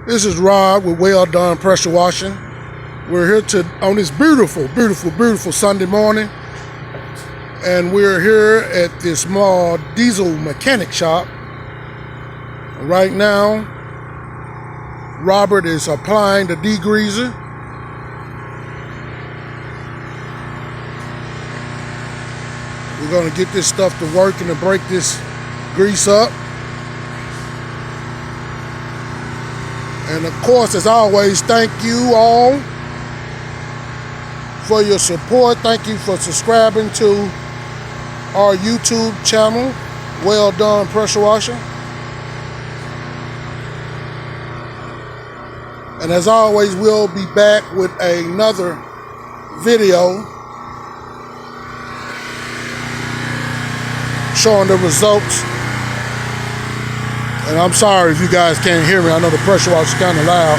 This is Rod with Well Done Pressure Washing. We're here on this beautiful Sunday morning, and we're here at this small diesel mechanic shop. Right now, Robert is applying the degreaser. We're going to get this stuff to work and to break this grease up. And of course, as always, thank you all for your support. Thank you for subscribing to our YouTube channel, Well Done Pressure Washing. And as always, we'll be back with another video showing the results. And I'm sorry if you guys can't hear me. I know the pressure wash is kind of loud.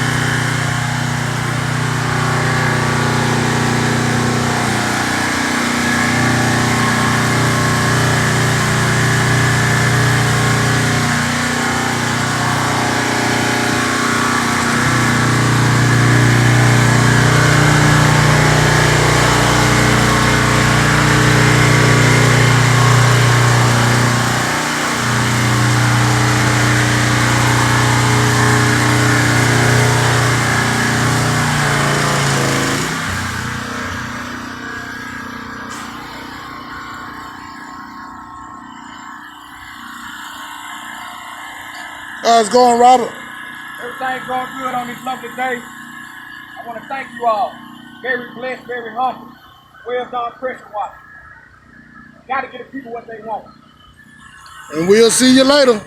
How's it going, Robert? Everything's going good on this lovely day. I want to thank you all. Very blessed, very humble. Well done pressure washing. Got to get the people what they want. And we'll see you later.